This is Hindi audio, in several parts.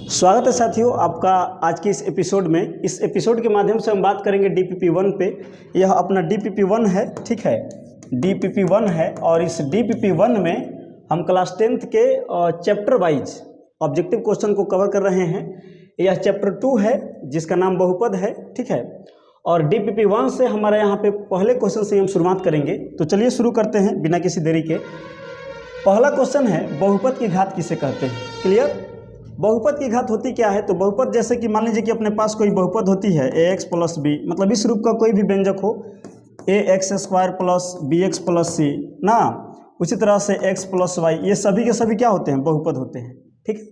स्वागत है साथियों आपका आज की इस एपिसोड में। इस एपिसोड के माध्यम से हम बात करेंगे DPP1 पे। यह अपना DPP1 है, ठीक है, DPP1 है। और इस DPP1 में हम क्लास 10th के चैप्टर वाइज ऑब्जेक्टिव क्वेश्चन को कवर कर रहे हैं। यह चैप्टर 2 है जिसका नाम बहुपद है, ठीक है। और DPP1 से हमारे यहाँ पे पहले क्वेश्चन से हम शुरुआत करेंगे। तो चलिए शुरू करते हैं बिना किसी देरी के। पहला क्वेश्चन है बहुपद की घात किसे कहते हैं। क्लियर। बहुपद की घात होती क्या है? तो बहुपद जैसे कि मान लीजिए कि अपने पास कोई बहुपद होती है ax प्लस बी, मतलब इस रूप का कोई भी व्यंजक हो ax square plus bx plus c ना, उसी तरह से x प्लस वाई, ये सभी के सभी क्या होते हैं? बहुपद होते हैं, ठीक है।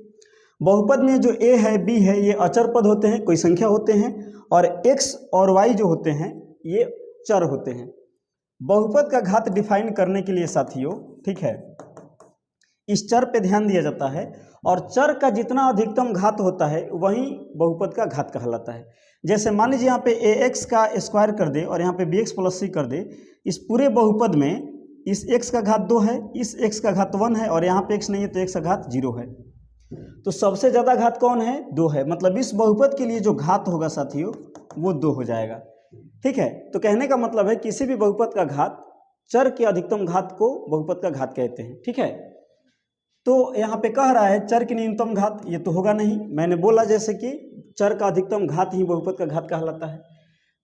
बहुपद में जो a है b है ये अचर पद होते हैं, कोई संख्या होते हैं, और x और y जो होते हैं ये चर होते हैं। बहुपद का घात डिफाइन करने के लिए साथियों, ठीक है, इस चर पे ध्यान दिया जाता है, और चर का जितना अधिकतम घात होता है वही बहुपद का घात कहलाता है। जैसे मान लीजिए यहाँ पे ax का स्क्वायर कर दे और यहाँ पे bx प्लस सी कर दे। इस पूरे बहुपद में इस x का घात 2 है, इस x का घात 1 है, और यहाँ पे x नहीं है तो x का घात 0 है। तो सबसे ज़्यादा घात कौन है? 2 है। मतलब इस बहुपद के लिए जो घात होगा साथियों वो 2 हो जाएगा, ठीक है। तो कहने का मतलब है किसी भी बहुपद का घात, चर के अधिकतम घात को बहुपद का घात कहते हैं, ठीक है। तो यहाँ पे कह रहा है चर की न्यूनतम घात, ये तो होगा नहीं। मैंने बोला जैसे कि चर का अधिकतम घात ही बहुपद का घात कहलाता है।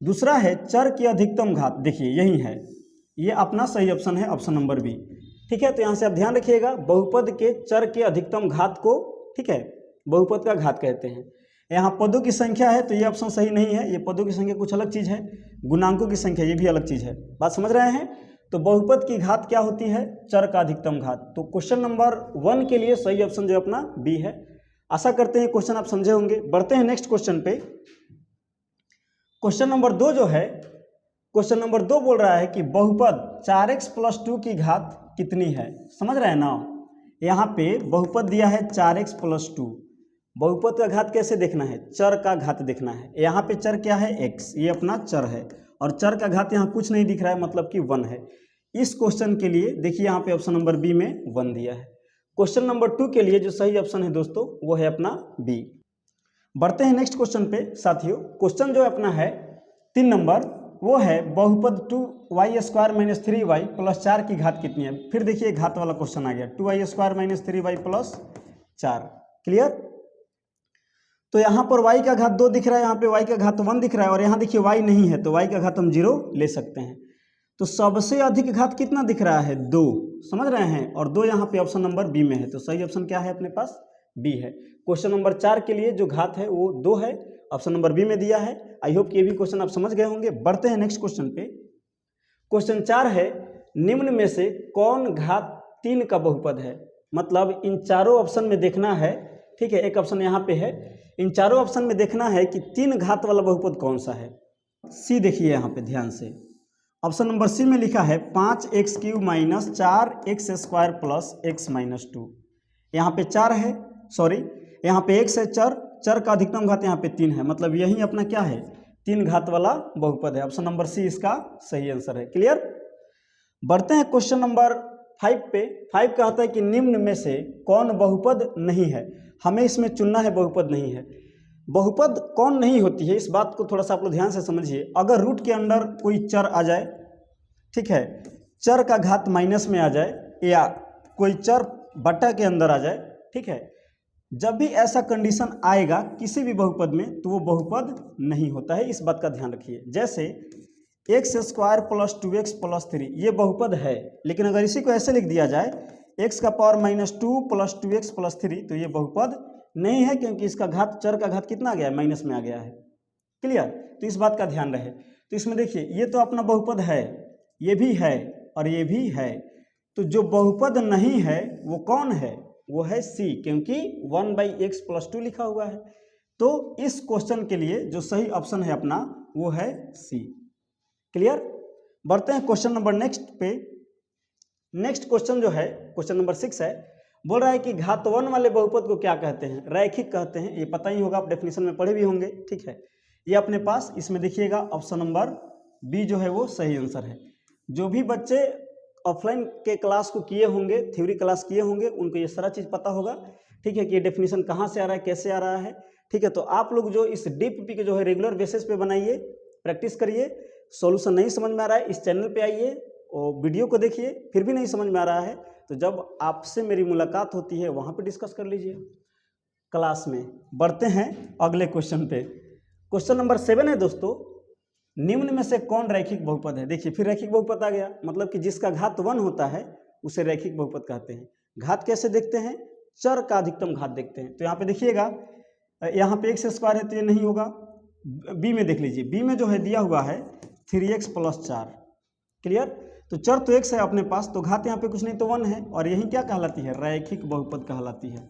दूसरा है चर की अधिकतम घात, देखिए यही है, ये अपना सही ऑप्शन है, ऑप्शन नंबर बी, ठीक है। तो यहाँ से आप ध्यान रखिएगा, बहुपद के चर के अधिकतम घात को, ठीक है, बहुपद का घात कहते हैं। यहाँ पदों की संख्या है तो ये ऑप्शन सही नहीं है, ये पदों की संख्या कुछ अलग चीज़ है, गुणांकों की संख्या ये भी अलग चीज़ है। बात समझ रहे हैं? तो बहुपद की घात क्या होती है? चर का अधिकतम घात। तो क्वेश्चन नंबर 1 के लिए सही ऑप्शन जो अपना बी है। आशा करते हैं क्वेश्चन आप समझे होंगे। बढ़ते हैं नेक्स्ट क्वेश्चन पे। क्वेश्चन नंबर 2 जो है, क्वेश्चन नंबर 2 बोल रहा है कि बहुपद 4x प्लस 2 की घात कितनी है। समझ रहे हैं ना? यहाँ पे बहुपद दिया है 4x प्लस 2। बहुपद का घात कैसे देखना है? चर का घात देखना है। यहाँ पे चर क्या है? x, ये अपना चर है, और चर का घात यहाँ कुछ नहीं दिख रहा है, मतलब कि 1 है। इस क्वेश्चन के लिए देखिए यहाँ पे ऑप्शन नंबर बी में 1 दिया है। क्वेश्चन नंबर 2 के लिए जो सही ऑप्शन है दोस्तों वो है अपना बी। बढ़ते हैं नेक्स्ट क्वेश्चन पे साथियों। क्वेश्चन जो अपना है 3 नंबर, वो है बहुपद 2y square minus 3y plus 4 की घात कितनी है। फिर देखिए घात वाला क्वेश्चन आ गया, 2y square minus 3y plus 4। Clear. तो यहाँ पर y का घात 2 दिख रहा है, यहाँ पे y का घात 1 दिख रहा है, और यहाँ देखिए y नहीं है तो y का घात हम 0 ले सकते हैं। तो सबसे अधिक घात कितना दिख रहा है? 2। समझ रहे हैं? और 2 यहाँ पे ऑप्शन नंबर बी में है। तो सही ऑप्शन क्या है अपने पास? बी है। क्वेश्चन नंबर 4 के लिए जो घात है वो 2 है, ऑप्शन नंबर बी में दिया है। आई होप कि ये भी क्वेश्चन आप समझ गए होंगे। बढ़ते हैं नेक्स्ट क्वेश्चन पे। क्वेश्चन 4 है, निम्न में से कौन घात 3 का बहुपद है। मतलब इन चारों ऑप्शन में देखना है, ठीक है, एक ऑप्शन यहाँ पे है, इन चारों ऑप्शन में देखना है कि 3 घात वाला बहुपद कौन सा है। सी देखिए यहाँ पे ध्यान से, ऑप्शन नंबर सी में लिखा है 5x³ minus 4x square plus x minus 2। यहाँ पे 4 है, सॉरी यहाँ पे x है, चर का अधिकतम घात यहाँ पे 3 है, मतलब यही अपना क्या है? 3 घात वाला बहुपद है। ऑप्शन नंबर सी इसका सही आंसर है। क्लियर। बढ़ते हैं क्वेश्चन नंबर 5 पे। 5 कहता है कि निम्न में से कौन बहुपद नहीं है। हमें इसमें चुनना है बहुपद नहीं है। बहुपद कौन नहीं होती है, इस बात को थोड़ा सा आप लोग ध्यान से समझिए। अगर रूट के अंदर कोई चर आ जाए, ठीक है, चर का घात माइनस में आ जाए, या कोई चर बटा के अंदर आ जाए, ठीक है, जब भी ऐसा कंडीशन आएगा किसी भी बहुपद में तो वो बहुपद नहीं होता है। इस बात का ध्यान रखिए। जैसे x square plus 2x plus 3 ये बहुपद है, लेकिन अगर इसी को ऐसे लिख दिया जाए x का power minus 2 plus 2x plus 3 तो ये बहुपद नहीं है, क्योंकि इसका घात, चर का घात कितना आ गया है? माइनस में आ गया है। क्लियर। तो इस बात का ध्यान रहे। तो इसमें देखिए ये तो अपना बहुपद है, ये भी है और ये भी है। तो जो बहुपद नहीं है वो कौन है? वो है सी, क्योंकि 1/x प्लस 2 लिखा हुआ है। तो इस क्वेश्चन के लिए जो सही ऑप्शन है अपना वो है सी। क्लियर। बढ़ते हैं क्वेश्चन नंबर नेक्स्ट पे। नेक्स्ट क्वेश्चन जो है क्वेश्चन नंबर 6 है, बोल रहा है कि घात 1 वाले बहुपद को क्या कहते हैं? रैखिक कहते हैं। ये पता ही होगा, आप डेफिनेशन में पढ़े भी होंगे, ठीक है। ये अपने पास इसमें देखिएगा ऑप्शन नंबर बी जो है वो सही आंसर है। जो भी बच्चे ऑफलाइन के क्लास को किए होंगे, थ्योरी क्लास किए होंगे, उनको ये सारा चीज़ पता होगा ठीक है, कि ये डेफिनेशन कहाँ से आ रहा है, कैसे आ रहा है। ठीक है, तो आप लोग जो इस डीपीपी के जो है रेगुलर बेसिस पे बनाइए, प्रैक्टिस करिए। सॉल्यूशन नहीं समझ में आ रहा है, इस चैनल पे आइए और वीडियो को देखिए, फिर भी नहीं समझ में आ रहा है तो जब आपसे मेरी मुलाकात होती है वहाँ पे डिस्कस कर लीजिए क्लास में। बढ़ते हैं अगले क्वेश्चन पे। क्वेश्चन नंबर 7 है दोस्तों, निम्न में से कौन रैखिक बहुपद है। देखिए फिर रैखिक बहुपद आ गया, मतलब कि जिसका घात 1 होता है उसे रैखिक बहुपद कहते हैं। घात कैसे देखते हैं, चर का अधिकतम घात देखते हैं। तो यहाँ पे देखिएगा, यहाँ पे x स्क्वायर है तो ये नहीं होगा। बी में देख लीजिए, बी में जो है दिया हुआ है 3x + 4। क्लियर, तो चर तो x है अपने पास, तो घात यहाँ पे कुछ नहीं तो 1 है, और यही क्या कहलाती है, रैखिक बहुपद कहलाती है।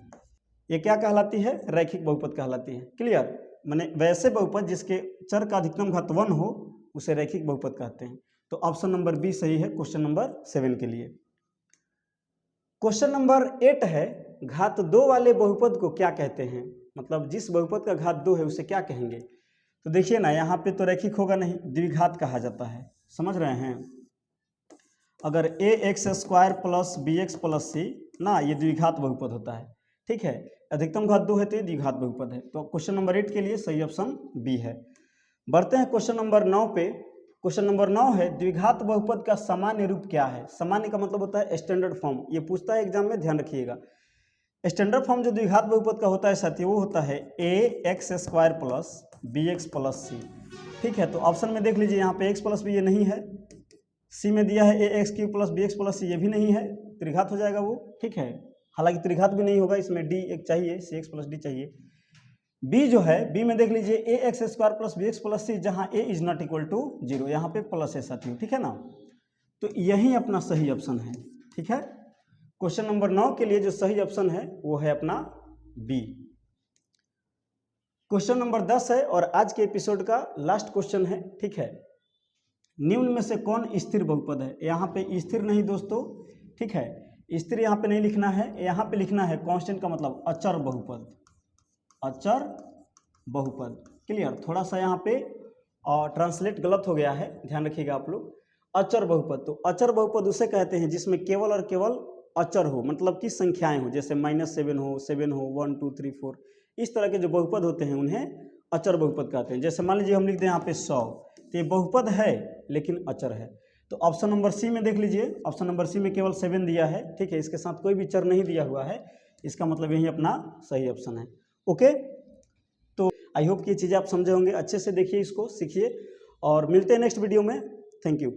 ये क्या कहलाती है, रैखिक बहुपद कहलाती है। क्लियर, माने वैसे बहुपद जिसके चर का अधिकतम घात 1 हो उसे रैखिक बहुपद कहते हैं। तो ऑप्शन नंबर बी सही है क्वेश्चन नंबर 7 के लिए। क्वेश्चन नंबर 8 है, घात 2 वाले बहुपद को क्या कहते हैं, मतलब जिस बहुपद का घात 2 है उसे क्या कहेंगे। तो देखिए ना, यहाँ पे तो रैखिक होगा नहीं, द्विघात कहा जाता है, समझ रहे हैं। अगर ax² + bx + c ना, ये द्विघात बहुपद होता है। ठीक है, अधिकतम घात 2 है तो ये द्विघात बहुपद है। तो क्वेश्चन नंबर 8 के लिए सही ऑप्शन बी है। बढ़ते हैं क्वेश्चन नंबर 9 पे। क्वेश्चन नंबर 9 है, द्विघात बहुपद का सामान्य रूप क्या है। सामान्य का मतलब होता है स्टैंडर्ड फॉर्म, ये पूछता है एग्जाम में, ध्यान रखिएगा। स्टैंडर्ड फॉर्म जो द्विघात बहुपद का होता है साथी, वो होता है ax² + bx + c। ठीक है, तो ऑप्शन में देख लीजिए, यहाँ पे x + b ये नहीं है, c में दिया है ax³ + bx + c, ये भी नहीं है, त्रिघात हो जाएगा वो। ठीक है, हालांकि त्रिघात भी नहीं होगा, इसमें d एक चाहिए, cx + d चाहिए। b जो है, b में देख लीजिए ax² + bx + c, जहाँ a ≠ 0, यहाँ पे प्लस है साथियों। ठीक है ना, तो यही अपना सही ऑप्शन है। ठीक है, क्वेश्चन नंबर 9 के लिए जो सही ऑप्शन है वो है अपना बी। क्वेश्चन नंबर 10 है और आज के एपिसोड का लास्ट क्वेश्चन है। ठीक है, निम्न में से कौन स्थिर बहुपद है। यहाँ पे स्थिर नहीं दोस्तों, ठीक है, स्थिर यहाँ पे नहीं लिखना है, यहाँ पे लिखना है कांस्टेंट, का मतलब अचर बहुपद, अचर बहुपद। क्लियर, थोड़ा सा यहाँ पे ट्रांसलेट गलत हो गया है, ध्यान रखिएगा आप लोग। अचर बहुपद, तो अचर बहुपद उसे कहते हैं जिसमें केवल और केवल अचर हो, मतलब कि संख्याएं हो, जैसे -7 हो, 7 हो, 1 2 3 4, इस तरह के जो बहुपद होते हैं उन्हें अचर बहुपद कहते हैं। जैसे मान लीजिए हम लिख दें यहाँ पे 100, तो ये बहुपद है लेकिन अचर है। तो ऑप्शन नंबर सी में देख लीजिए, ऑप्शन नंबर सी में केवल 7 दिया है। ठीक है, इसके साथ कोई भी चर नहीं दिया हुआ है, इसका मतलब यही अपना सही ऑप्शन है। ओके, तो आई होप कि ये चीज़ें आप समझे होंगे। अच्छे से देखिए, इसको सीखिए और मिलते हैं नेक्स्ट वीडियो में। Thank you.